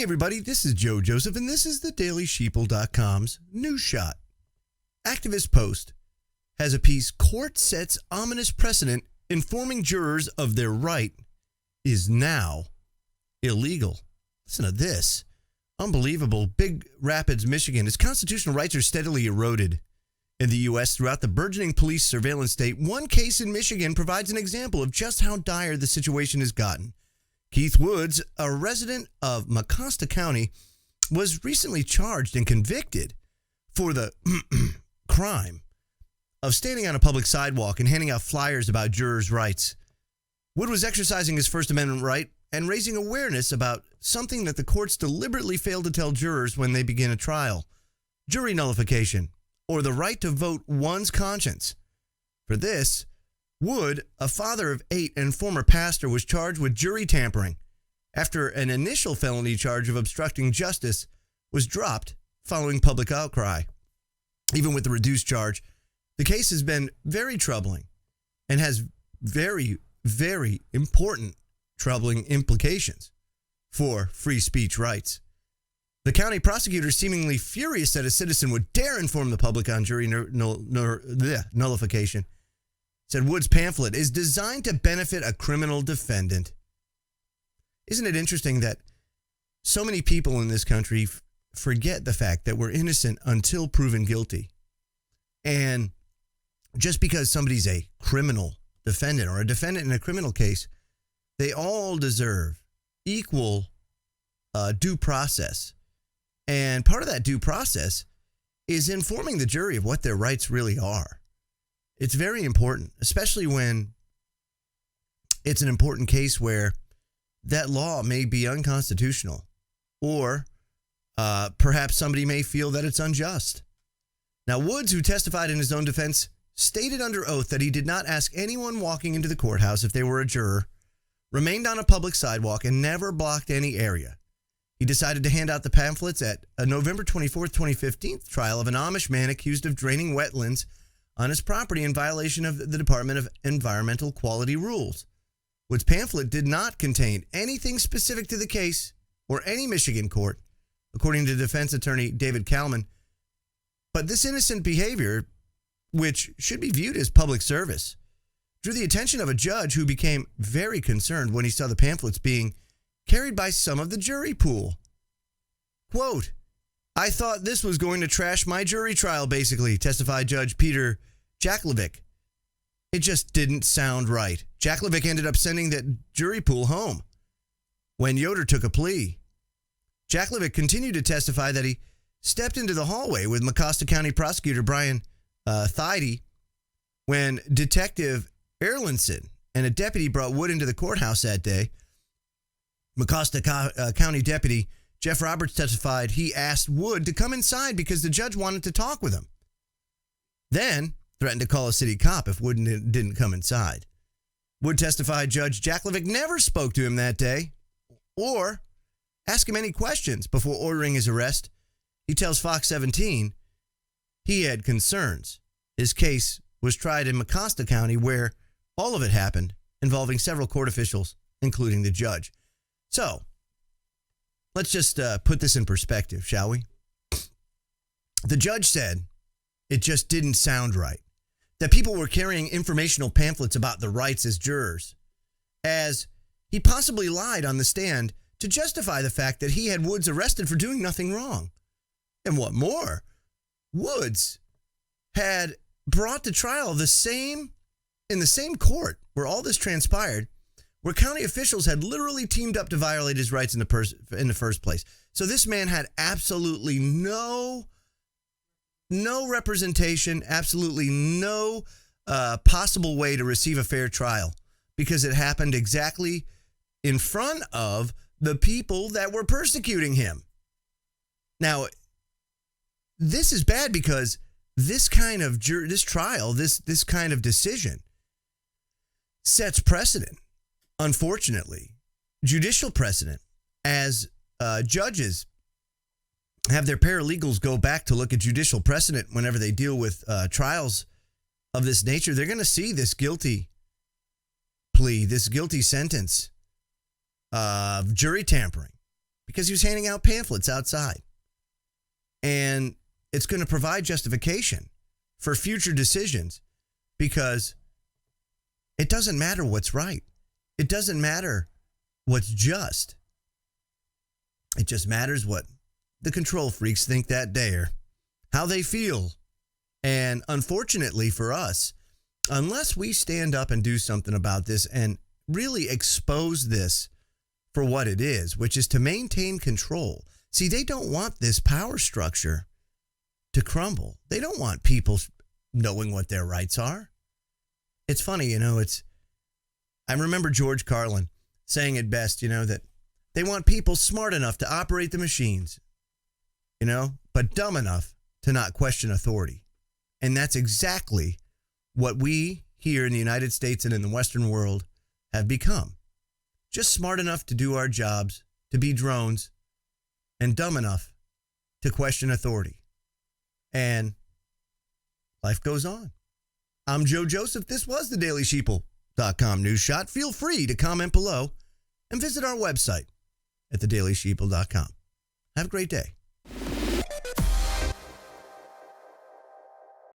everybody, this is Joe Joseph, and this is the dailysheeple.com's News Shot. Activist Post has a piece, Court Sets Ominous Precedent Informing Jurors of Their Right is Now Illegal. Listen to this. Unbelievable. Big Rapids, Michigan. Its constitutional rights are steadily eroded in the U.S. throughout the burgeoning police surveillance state. One case in Michigan provides an example of just how dire the situation has gotten. Keith Woods, a resident of Mecosta County, was recently charged and convicted for the crime of standing on a public sidewalk and handing out flyers about jurors' rights. Wood was exercising his First Amendment right and raising awareness about something that the courts deliberately failed to tell jurors when they begin a trial: jury nullification, or the right to vote one's conscience. For this, Wood, a father of 8 and former pastor, was charged with jury tampering after an initial felony charge of obstructing justice was dropped following public outcry. Even with the reduced charge, the case has been very troubling and has very, very important troubling implications for free speech rights. The county prosecutor, seemingly furious that a citizen would dare inform the public on jury nullification, said Wood's pamphlet is designed to benefit a criminal defendant. Isn't it interesting that so many people in this country forget the fact that we're innocent until proven guilty? And just because somebody's a criminal defendant or a defendant in a criminal case, they all deserve equal due process. And part of that due process is informing the jury of what their rights really are. It's very important, especially when it's an important case where that law may be unconstitutional, or perhaps somebody may feel that it's unjust. Now, Woods, who testified in his own defense, stated under oath that he did not ask anyone walking into the courthouse if they were a juror, remained on a public sidewalk, and never blocked any area. He decided to hand out the pamphlets at a November 24th, 2015 trial of an Amish man accused of draining wetlands on his property in violation of the Department of Environmental Quality rules. Wood's pamphlet did not contain anything specific to the case or any Michigan court, according to defense attorney David Kalman. But this innocent behavior, which should be viewed as public service, drew the attention of a judge who became very concerned when he saw the pamphlets being carried by some of the jury pool. Quote, "I thought this was going to trash my jury trial," basically, testified Judge Peter Jaklovic. "It just didn't sound right." Jaklovic ended up sending that jury pool home when Yoder took a plea. Jaklovic continued to testify that he stepped into the hallway with Mecosta County Prosecutor Brian Thide when Detective Erlinson and a deputy brought Wood into the courthouse that day. Mecosta County Deputy Jeff Roberts testified he asked Wood to come inside because the judge wanted to talk with him. Then threatened to call a city cop if Wood didn't come inside. Wood testified Judge Jaklovic never spoke to him that day or asked him any questions before ordering his arrest. He tells Fox 17 he had concerns. His case was tried in Mecosta County, where all of it happened, involving several court officials, including the judge. So, let's just put this in perspective, shall we? The judge said it just didn't sound right, that people were carrying informational pamphlets about the rights as jurors, as he possibly lied on the stand to justify the fact that he had Woods arrested for doing nothing wrong. And what more, Woods had brought to trial in the same court where all this transpired, where county officials had literally teamed up to violate his rights in the first place. So this man had absolutely no representation, absolutely no possible way to receive a fair trial, because it happened exactly in front of the people that were persecuting him. Now, this is bad because this kind of trial, this kind of decision sets precedent. Unfortunately, judicial precedent, as judges have their paralegals go back to look at judicial precedent whenever they deal with trials of this nature, they're going to see this guilty plea, this guilty sentence of jury tampering, because he was handing out pamphlets outside. And it's going to provide justification for future decisions because it doesn't matter what's right. It doesn't matter what's just. It just matters what the control freaks think that day or how they feel. And unfortunately for us, unless we stand up and do something about this and really expose this for what it is, which is to maintain control. See, they don't want this power structure to crumble. They don't want people knowing what their rights are. It's funny, I remember George Carlin saying it best, that they want people smart enough to operate the machines, but dumb enough to not question authority. And that's exactly what we here in the United States and in the Western world have become. Just smart enough to do our jobs, to be drones, and dumb enough to question authority. And life goes on. I'm Joe Joseph. This was the dailysheeple.com news shot. Feel free to comment below and visit our website at thedailysheeple.com. Have a great day.